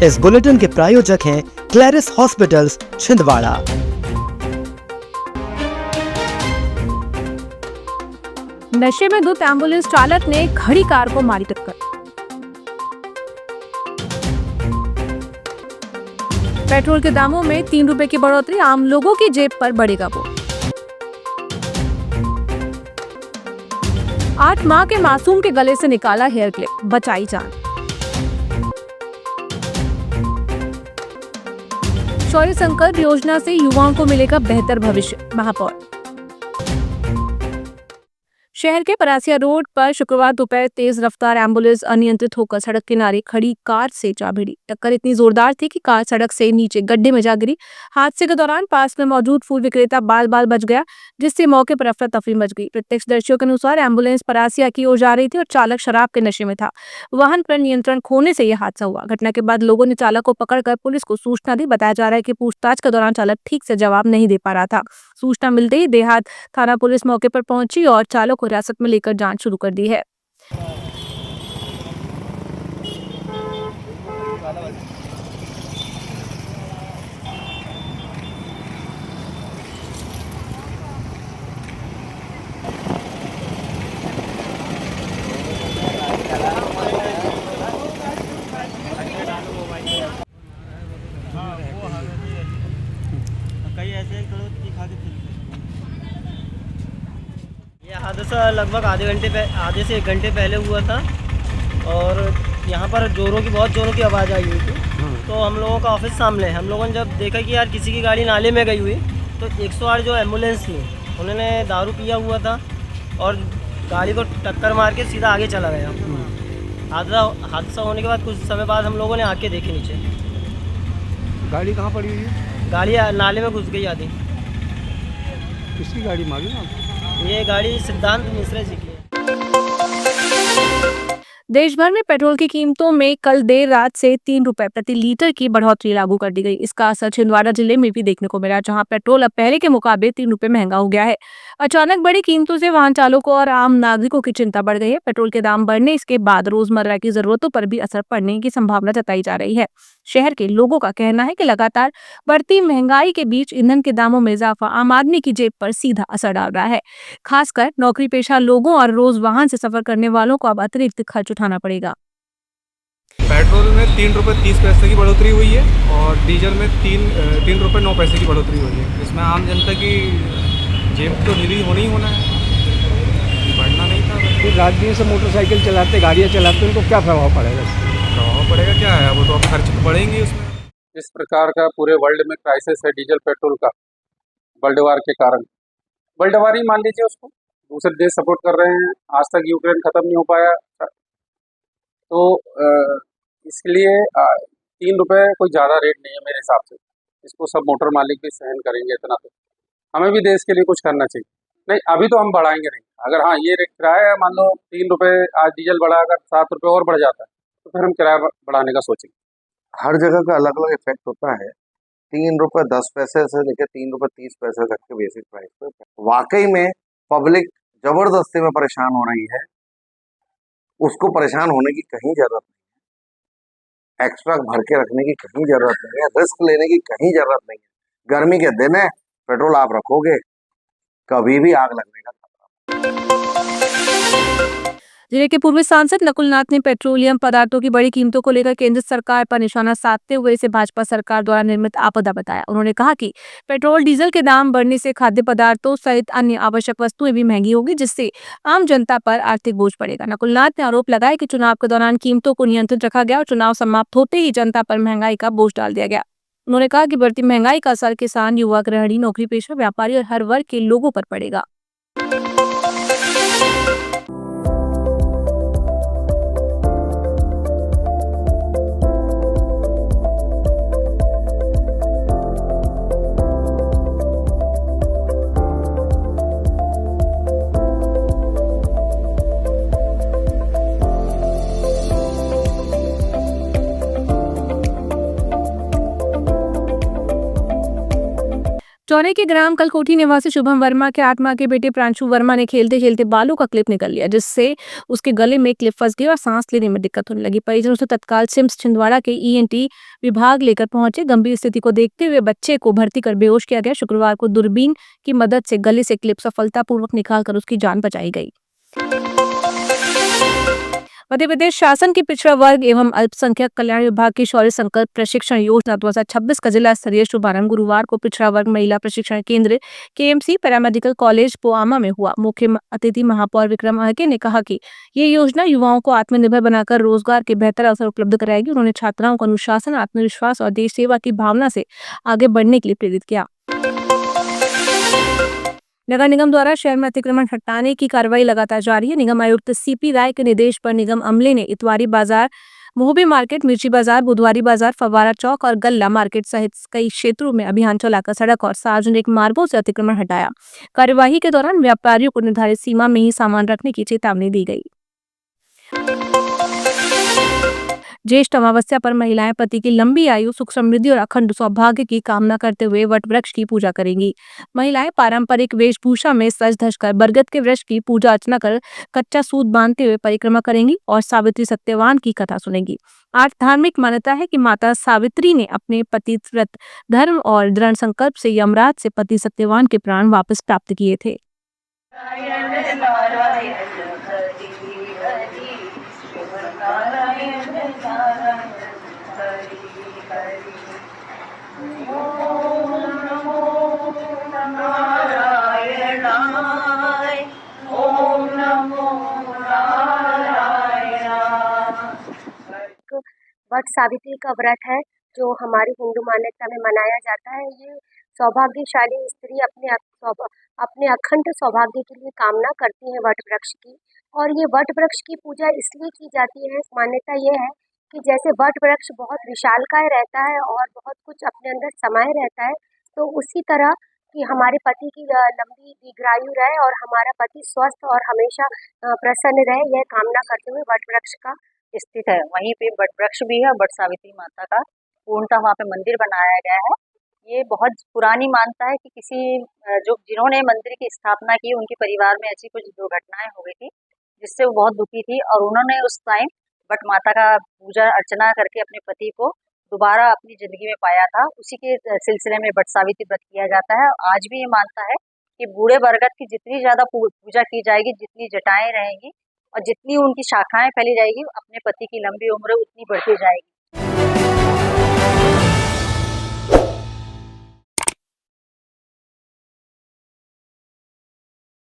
इस बुलेटिन के प्रायोजक हैं क्लैरिस हॉस्पिटल्स छिंदवाड़ा। नशे में धुत एम्बुलेंस चालक ने खड़ी कार को मारी टक्कर। पेट्रोल के दामों में 3 रुपए की बढ़ोतरी, आम लोगों की जेब पर बढ़ेगा बोझ। 8 माह के मासूम के गले से निकाला हेयर क्लिप, बचाई जान। शौर्य संकल्प योजना से युवाओं को मिलेगा बेहतर भविष्य, महापौर। शहर के परासिया रोड पर शुक्रवार दोपहर तेज रफ्तार एम्बुलेंस अनियंत्रित होकर सड़क किनारे खड़ी कार से जा भिड़ी। टक्कर इतनी जोरदार थी कि कार सड़क से नीचे गड्ढे में जा गिरी। हादसे के दौरान पास में मौजूद फूल विक्रेता बाल बाल बच गया, जिससे मौके पर अफरा तफरी मच गई। प्रत्यक्षदर्शियों के अनुसार एम्बुलेंस परासिया की ओर जा रही थी और चालक शराब के नशे में था। वाहन पर नियंत्रण खोने से यह हादसा हुआ। घटना के बाद लोगों ने चालक को पकड़कर पुलिस को सूचना दी। बताया जा रहा है कि पूछताछ के दौरान चालक ठीक से जवाब नहीं दे पा रहा था। सूचना मिलते ही देहात थाना पुलिस मौके पर पहुंची और चालक को हिरासत में लेकर जांच शुरू कर दी है। कई ऐसे खा के ये हादसा लगभग आधे से 1 घंटे पहले हुआ था और यहाँ पर बहुत ज़ोरों की आवाज़ आई हुई थी। तो हम लोगों का ऑफिस सामने है। हम लोगों ने जब देखा कि यार किसी की गाड़ी नाले में गई हुई, तो 108 जो एम्बुलेंस थी उन्होंने दारू पिया हुआ था और गाड़ी को टक्कर मार के सीधा आगे चला गया। हादसा होने के बाद कुछ समय बाद हम लोगों ने आके देखे नीचे। गाड़ी कहाँ पड़ी हुई है? गाड़ी नाले में घुस गई आधी। किसकी गाड़ी मालूम है? ये गाड़ी सिद्धांत मिश्रा जी की है। देश भर में पेट्रोल की कीमतों में कल देर रात से 3 रुपए प्रति लीटर की बढ़ोतरी लागू कर दी गई। इसका असर छिंदवाड़ा जिले में भी देखने को मिला, जहां पेट्रोल अब पहले के मुकाबले 3 रुपए महंगा हो गया है। अचानक बढ़ी कीमतों से वाहन चालकों और आम नागरिकों की चिंता बढ़ गई है। पेट्रोल के दाम बढ़ने इसके बाद रोजमर्रा की जरूरतों पर भी असर पड़ने की संभावना जताई जा रही है। शहर के लोगों का कहना है कि लगातार बढ़ती महंगाई के बीच ईंधन के दामों में इजाफा आम आदमी की जेब पर सीधा असर डाल रहा है। खासकर नौकरी पेशा लोगों और रोज वाहन से सफर करने वालों को अब अतिरिक्त खर्च उठाना पड़ेगा। पेट्रोल में 3 रुपये 30 पैसे की बढ़ोतरी हुई है और डीजल में 3 रुपये 9 पैसे की बढ़ोतरी हुई है। इसमें आम जनता की जेब तो ढीली होना ही होना है, बढ़ना नहीं था। फिर रात दिन से मोटरसाइकिल चलाते, गाड़ियाँ चलाते, उनको क्या प्रभाव पड़ेगा? प्रभाव पड़ेगा क्या है, वो तो अब खर्च तो बढ़ेंगे उसमें। इस प्रकार का पूरे वर्ल्ड में क्राइसिस है डीजल पेट्रोल का, वर्ल्ड वार के कारण। वर्ल्ड वार ही मान लीजिए उसको, दूसरे देश सपोर्ट कर रहे हैं। आज तक यूक्रेन खत्म नहीं हो पाया, तो इसलिए 3 रुपये कोई ज़्यादा रेट नहीं है मेरे हिसाब से। इसको सब मोटर मालिक भी सहन करेंगे, इतना तो हमें भी देश के लिए कुछ करना चाहिए। नहीं, अभी तो हम बढ़ाएंगे नहीं। अगर हाँ ये रेट किराया मान लो 3 रुपये, आज डीजल बढ़ा, अगर 7 रुपये और बढ़ जाता है तो फिर हम किराया बढ़ाने का सोचेंगे। हर जगह का अलग अलग इफेक्ट होता है। 3 रुपये 10 पैसे से लेकर 3 रुपये 30 पैसे तक के बेसिक प्राइस पे वाकई में पब्लिक जबरदस्ती में परेशान हो रही है। उसको परेशान होने की कहीं जरूरत नहीं है, एक्स्ट्रा भर के रखने की कहीं जरूरत नहीं है, रिस्क लेने की कहीं जरूरत नहीं है। गर्मी के दिन है, पेट्रोल आप रखोगे, कभी भी आग लगने का खतरा। जिले के पूर्व सांसद नकुल नाथ ने पेट्रोलियम पदार्थों की बड़ी कीमतों को लेकर केंद्र सरकार पर निशाना साधते हुए इसे भाजपा सरकार द्वारा निर्मित आपदा बताया। उन्होंने कहा कि पेट्रोल डीजल के दाम बढ़ने से खाद्य पदार्थों सहित अन्य आवश्यक वस्तुएं भी महंगी होगी, जिससे आम जनता पर आर्थिक बोझ पड़ेगा। नकुल नाथ ने आरोप लगाया कि चुनाव के दौरान कीमतों को नियंत्रित रखा गया और चुनाव समाप्त होते ही जनता पर महंगाई का बोझ डाल दिया गया। उन्होंने कहा कि बढ़ती महंगाई का असर किसान, युवा, गृहिणी, नौकरी पेशा, व्यापारी और हर वर्ग के लोगों पर पड़ेगा। चौरे के ग्राम कलकोठी निवासी शुभम वर्मा के 8 माह के बेटे प्रांशु वर्मा ने खेलते खेलते बालों का क्लिप निकल लिया, जिससे उसके गले में क्लिप फंस गई और सांस लेने में दिक्कत होने लगी। परिजन उसे तत्काल सिम्स छिंदवाड़ा के ईएनटी विभाग लेकर पहुंचे। गंभीर स्थिति को देखते हुए बच्चे को भर्ती कर बेहोश किया गया। शुक्रवार को दूरबीन की मदद से गले से क्लिप सफलतापूर्वक निकालकर उसकी जान बचाई गई। मध्य प्रदेश शासन की पिछड़ा वर्ग एवं अल्पसंख्यक कल्याण विभाग की शौर्य संकल्प प्रशिक्षण योजना 2026 का जिला स्तरीय शुभारंभ गुरुवार को पिछड़ा वर्ग महिला प्रशिक्षण केंद्र केएमसी पैरामेडिकल कॉलेज पोआमा में हुआ। मुख्य अतिथि महापौर विक्रम आहके ने कहा कि ये योजना युवाओं को आत्मनिर्भर बनाकर रोजगार के बेहतर अवसर उपलब्ध कराएगी। उन्होंने छात्राओं को अनुशासन, आत्मविश्वास और देश सेवा की भावना से आगे बढ़ने के लिए प्रेरित किया। नगर निगम द्वारा शहर में अतिक्रमण हटाने की कार्रवाई लगातार जारी है। निगम आयुक्त सीपी राय के निर्देश पर निगम अमले ने इतवारी बाजार, मोहबी मार्केट, मिर्ची बाजार, बुधवारी बाजार, फव्वारा चौक और गल्ला मार्केट सहित कई क्षेत्रों में अभियान चलाकर सड़क और सार्वजनिक मार्गों से अतिक्रमण हटाया। कार्यवाही के दौरान व्यापारियों को निर्धारित सीमा में ही सामान रखने की चेतावनी दी गई। ज्येष्ठ अमावस्या पर महिलाएं पति की लंबी आयु, सुख समृद्धि और अखंड सौभाग्य की कामना करते हुए वट वृक्ष की पूजा करेंगी। महिलाएं पारंपरिक वेशभूषा में सज धज कर बरगद के वृक्ष की पूजा अर्चना कर कच्चा सूत बांधते हुए परिक्रमा करेंगी और सावित्री सत्यवान की कथा सुनेंगी। आज धार्मिक मान्यता है कि माता सावित्री ने अपने पतिव्रत धर्म और दृढ़ संकल्प से यमराज से पति सत्यवान के प्राण वापस प्राप्त किए थे। वट सावित्री का व्रत है जो हमारी हिंदू मान्यता में मनाया जाता है। ये सौभाग्यशाली स्त्री अपने अखंड सौभाग्य के लिए कामना करती है वट वृक्ष की। और ये वट वृक्ष की पूजा इसलिए की जाती है, मान्यता ये है कि जैसे वट वृक्ष बहुत विशालकाय रहता है और बहुत कुछ अपने अंदर समाये रहता है, तो उसी तरह कि हमारे पति की लंबी दीर्घायु रहे और हमारा पति स्वस्थ और हमेशा प्रसन्न रहे, यह कामना करते हुए वट वृक्ष का स्थित है। वहीं पे वट वृक्ष भी है, वट सावित्री माता का पूर्णतः वहाँ पे मंदिर बनाया गया है। ये बहुत पुरानी मानता है कि जिन्होंने मंदिर की स्थापना की उनके परिवार में ऐसी कुछ दुर्घटनाएं हो गई थी जिससे वो बहुत दुखी थी और उन्होंने उस टाइम वट माता का पूजा अर्चना करके अपने पति को दोबारा अपनी जिंदगी में पाया था। उसी के सिलसिले में वट सावित्री व्रत किया जाता है। आज भी ये मानता है कि बूढ़े बरगद की जितनी ज्यादा पूजा की जाएगी, जितनी जटाएं रहेंगी और जितनी उनकी शाखाएं फैली जाएगी, अपने पति की लंबी उम्र उतनी बढ़ती जाएगी।